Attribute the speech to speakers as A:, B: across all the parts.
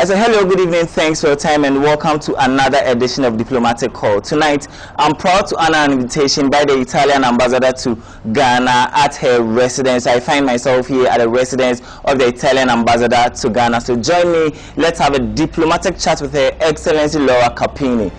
A: say hello, good evening, thanks for your time, and welcome to another edition of Diplomatic Call. Tonight, I'm proud to honor an invitation by the Italian ambassador to Ghana at her residence. I find myself here at the residence of the Italian ambassador to Ghana. So join me, let's have a diplomatic chat with Her Excellency Laura Carpini.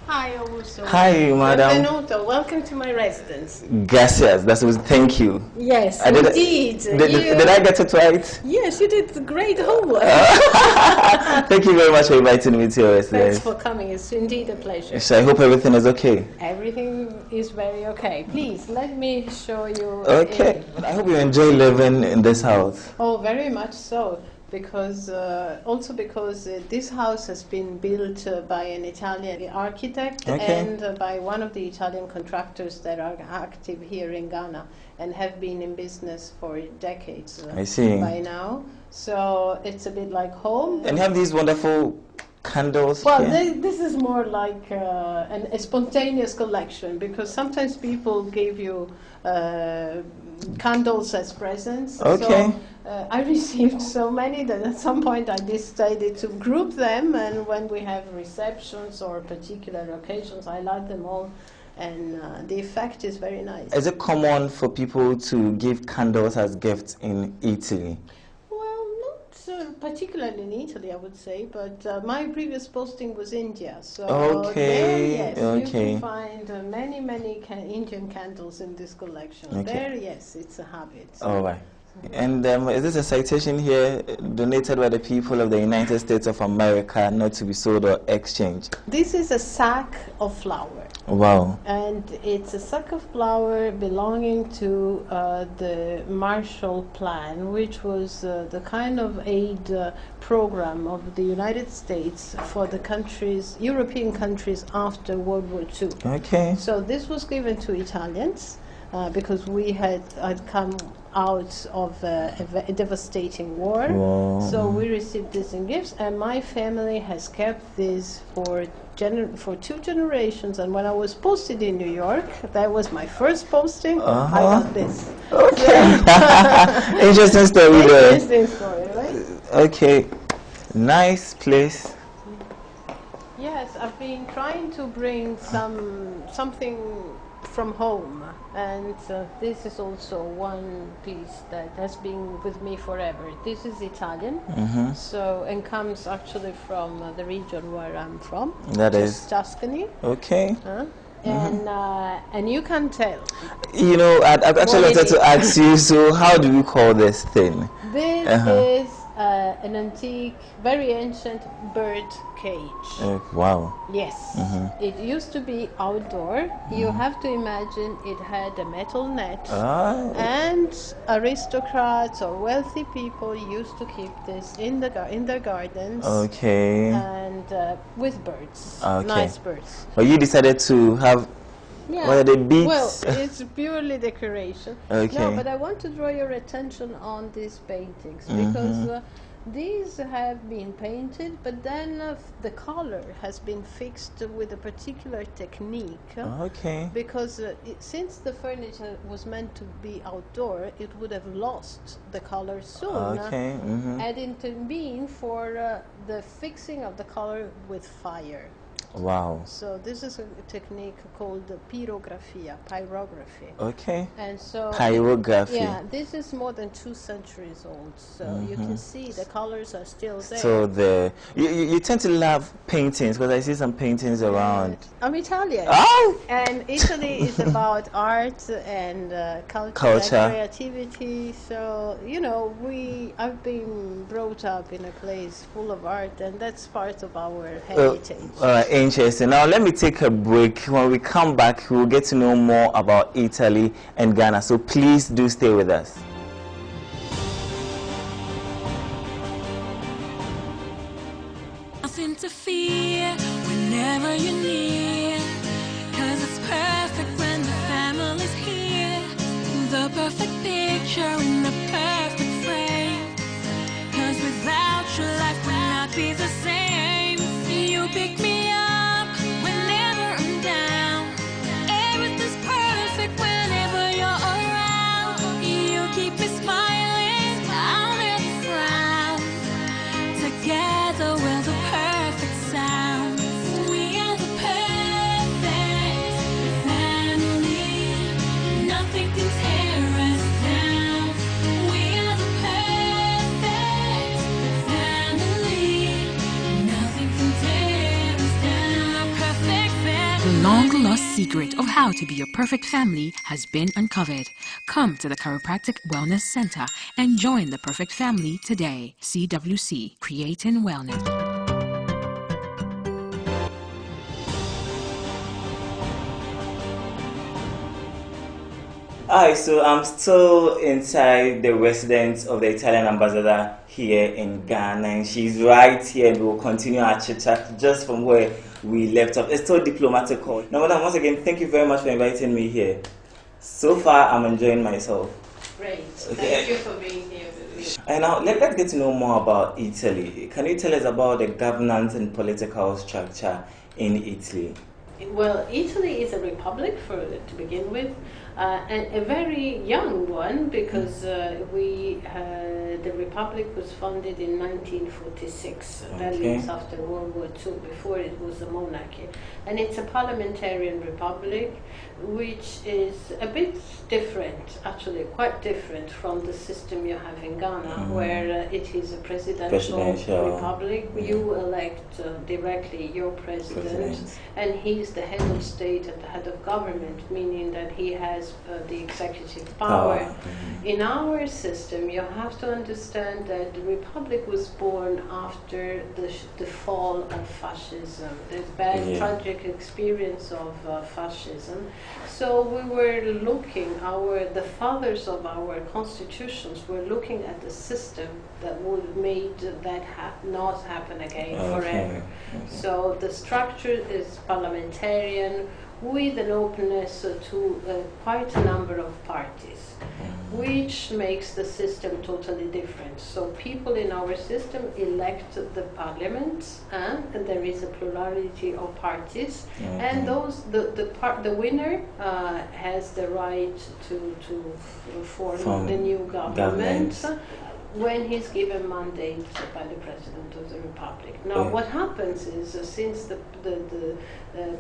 B: Hi, Augusto.
A: Hi, madam.
B: Benvenuto. Welcome to my residence.
A: Gracias. That's what. Thank you.
B: Yes,
A: Indeed. Did I get it right?
B: Yes, you did great homework.
A: Thank you very much for inviting me to your residence.
B: Thanks for coming. It's indeed a pleasure.
A: So I hope everything is okay.
B: Everything is very okay. Please, let me show you.
A: Okay. I hope you enjoy living in this house.
B: Oh, very much so. Because this house has been built by an Italian architect and by one of the Italian contractors that are active here in Ghana and have been in business for decades
A: I see.
B: By now. So it's a bit like home.
A: And you have these wonderful candles.
B: Well, this is more like a spontaneous collection, because sometimes people give you candles as presents.
A: Okay.
B: So, I received so many that at some point I decided to group them, and when we have receptions or particular occasions, I light them all, and the effect is very nice.
A: Is it common for people to give candles as gifts in Italy?
B: Well, not particularly in Italy, I would say, but my previous posting was India, so there, yes, you can find many Indian candles in this collection. There, yes, it's a habit.
A: All right. And is this a citation here donated by the people of the United States of America, not to be sold or exchanged?
B: This is a sack of flour.
A: Wow.
B: And it's a sack of flour belonging to the Marshall Plan, which was the kind of aid program of the United States for the countries, European countries after World War II.
A: Okay.
B: So this was given to Italians because we had come out of a devastating war.
A: Wow.
B: So we received this in gifts, and my family has kept this for 2 generations. And when I was posted in New York, that was my first posting, I got this.
A: Okay. Interesting story there.
B: Interesting story, right?
A: Okay. Nice place.
B: Yes, I've been trying to bring something from home, and this is also one piece that has been with me forever. This is Italian, so, and comes actually from the region where I'm from.
A: That is
B: Tuscany.
A: Okay.
B: And you can tell.
A: You know, I've actually wanted to ask you, so how do we call this thing?
B: This is an antique, very ancient bird cage.
A: Wow.
B: Yes. It used to be outdoor. You have to imagine it had a metal net. And aristocrats or wealthy people used to keep this in their gardens.
A: Okay.
B: And with birds. Nice birds.
A: But you decided to have what are the beads?
B: Well, it's purely decoration.
A: Okay.
B: No, but I want to draw your attention on these paintings because these have been painted, but then the color has been fixed with a particular technique.
A: Okay.
B: Because since the furniture was meant to be outdoor, it would have lost the color soon.
A: Okay.
B: And intervene for the fixing of the color with fire.
A: Wow.
B: So this is a technique called pyrography.
A: Okay.
B: And so
A: pyrography.
B: Yeah, this is more than 2 centuries old. So you can see the colors are still there.
A: So you tend to love paintings, because I see some paintings around.
B: I'm Italian.
A: Oh!
B: And Italy is about art and culture and creativity. So, you know, I've been brought up in a place full of art, and that's part of our heritage.
A: Interesting. Now let me take a break. When we come back, we'll get to know more about Italy and Ghana. So please do stay with us.
C: Nothing to fear whenever you're near, 'cause it's perfect when the family's here. The perfect picture in the perfect frame, 'cause without you life would not be the same. You pick me up whenever I'm down. Everything's perfect whenever you're around. The long-lost secret of how to be a perfect family has been uncovered. Come to the Chiropractic Wellness Center and join the perfect family today. CWC, Creating Wellness.
A: Alright, so I'm still inside the residence of the Italian ambassador here in Ghana, and she's right here, and we'll continue our chit chat just from where we left off. It's still diplomatic call. Now, madam, once again, thank you very much for inviting me here. So far, I'm enjoying myself.
B: Great.
A: Okay.
B: Thank you for being here with me.
A: And now, let's get to know more about Italy. Can you tell us about the governance and political structure in Italy?
B: Well, Italy is a republic to begin with, and a very young one because the republic was founded in 1946. That means after World War II. Before it was a monarchy, and it's a parliamentarian republic, which is a bit different, actually quite different from the system you have in Ghana, where it is a presidential republic. You elect directly your president, and he's the head of state and the head of government, meaning that he has the executive power. In our system, you have to understand that the republic was born after the fall of fascism, the bad, tragic experience of fascism. So we were looking, the fathers of our constitutions were looking at the system that would make that not happen again forever. So the structure is parliamentarian with an openness to quite a number of parties, which makes the system totally different. So people in our system elect the parliament, and there is a plurality of parties, and the winner has the right to form the new government when he's given mandate by the President of the Republic. Now, what happens is, since the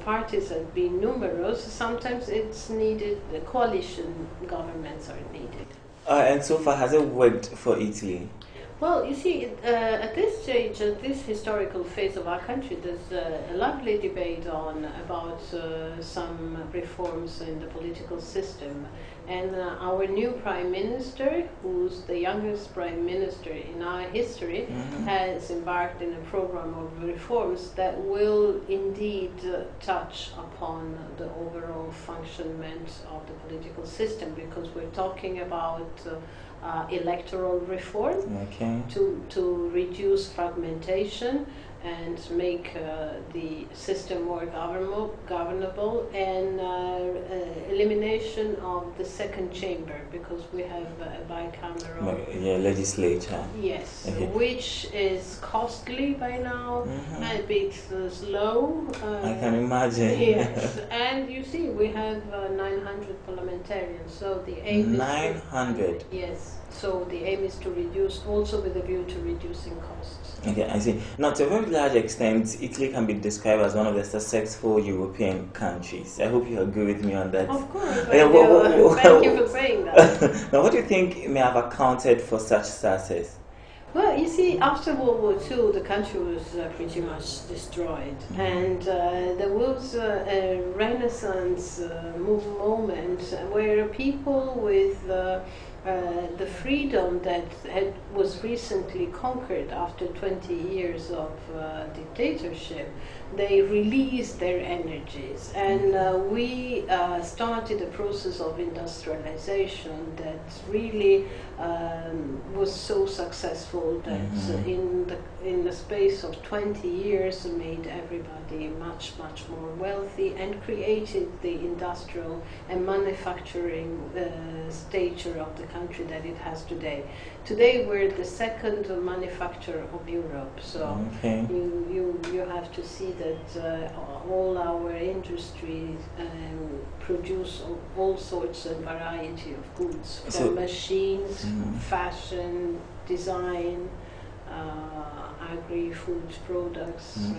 B: parties have been numerous, sometimes it's needed, the coalition governments are needed.
A: And so far, has it worked for Italy?
B: Well, you see, at this stage, at this historical phase of our country, there's a lively debate about some reforms in the political system. And our new Prime Minister, who's the youngest Prime Minister in our history, has embarked in a program of reforms that will indeed touch upon the overall functionment of the political system, because we're talking about electoral reform to reduce fragmentation and make the system more governable, and elimination of the second chamber, because we have a bicameral
A: legislature.
B: Yes, which is costly by now, a bit slow.
A: I can imagine.
B: Yes, and you see, we have 900 parliamentarians, so the aim
A: 900.
B: Yes, so the aim is to reduce, also with a view to reducing costs.
A: Okay, I see. Now, to a very large extent, Italy can be described as one of the successful European countries. I hope you agree with me on that.
B: Of course, thank you for saying that.
A: Now, what do you think may have accounted for such success?
B: Well, you see, after World War II, the country was pretty much destroyed, and there was a Renaissance moment where people with the freedom that was recently conquered after 20 years of dictatorship, they released their energies, and we started a process of industrialization that really was so successful that in the space of 20 years made everybody much more wealthy, and created the industrial and manufacturing stature of the country that it has today. Today we're the second manufacturer of Europe, so you have to see that all our industries produce all sorts and variety of goods, from machines, fashion, design, agri-food products.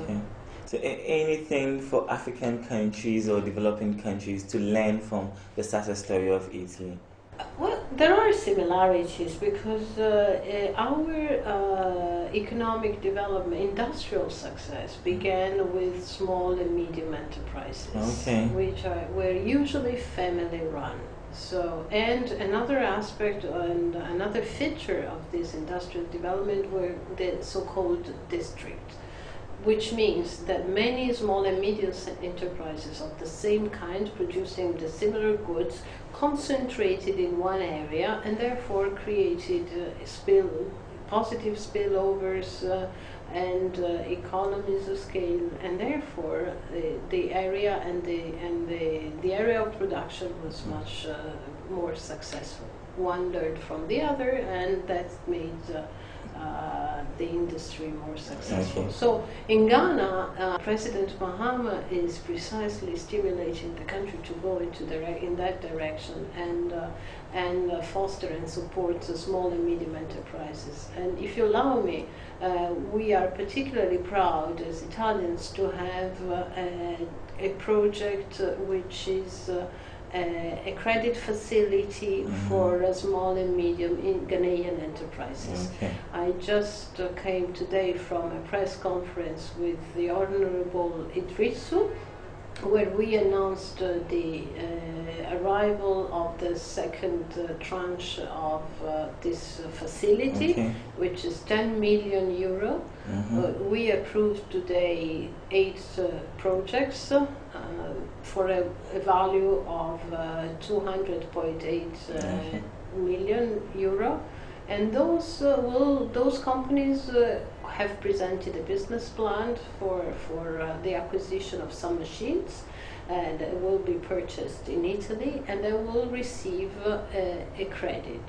A: So anything for African countries or developing countries to learn from the success story of Italy?
B: Well, There are similarities because our economic development, industrial success, began with small and medium enterprises, which were usually family run. So, and another aspect and another feature of this industrial development were the so-called districts, which means that many small and medium enterprises of the same kind producing the similar goods concentrated in one area and therefore created positive spillovers and economies of scale, and therefore the area and the area of production was much more successful. One learned from the other, and that made the industry more successful. So in Ghana, President Mahama is precisely stimulating the country to go into in that direction and foster and support the small and medium enterprises. And if you allow me, we are particularly proud as Italians to have a project which is a credit facility for small and medium Ghanaian enterprises. I just came today from a press conference with the Honorable Idrisu, where we announced the arrival of the second tranche of this facility, which is 10 million euro. We approved today 8 projects for a value of 200.8 million euro. And those companies have presented a business plan for the acquisition of some machines that will be purchased in Italy, and they will receive a credit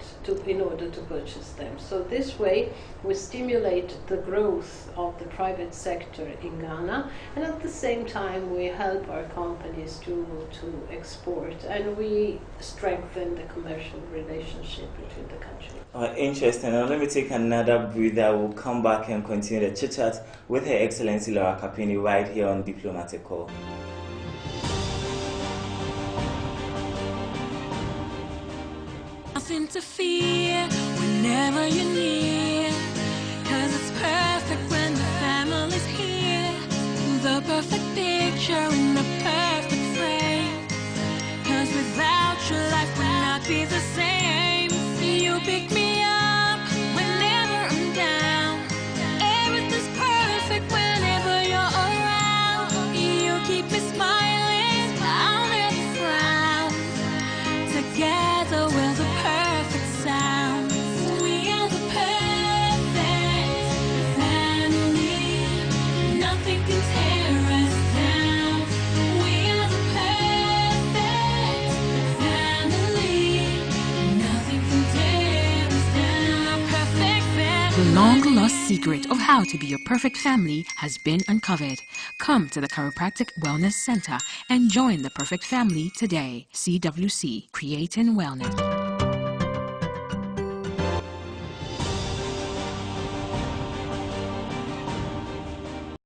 B: in order to purchase them. So this way we stimulate the growth of the private sector in Ghana, and at the same time we help our companies to export, and we strengthen the commercial relationship between the countries.
A: Interesting. Now let me take another breather. We'll come back and continue the chit-chat with Her Excellency Laura Kapini right here on Diplomatic Call.
C: Nothing to fear whenever you're near, 'cause it's perfect when the family's here. The perfect picture in the perfect frame, 'cause without you life would not be the same. You pick me up whenever I'm down. Everything's perfect whenever you're around. You keep me smiling, I'll never frown. Together we're the perfect sound. We are the perfect family. Nothing can tear us down. We are the perfect family. Nothing can tear us down. Perfect family.
D: The long-lost secret of how to be a perfect family has been uncovered. Come to the Chiropractic Wellness Center and join the perfect family today. CWC, Creating Wellness.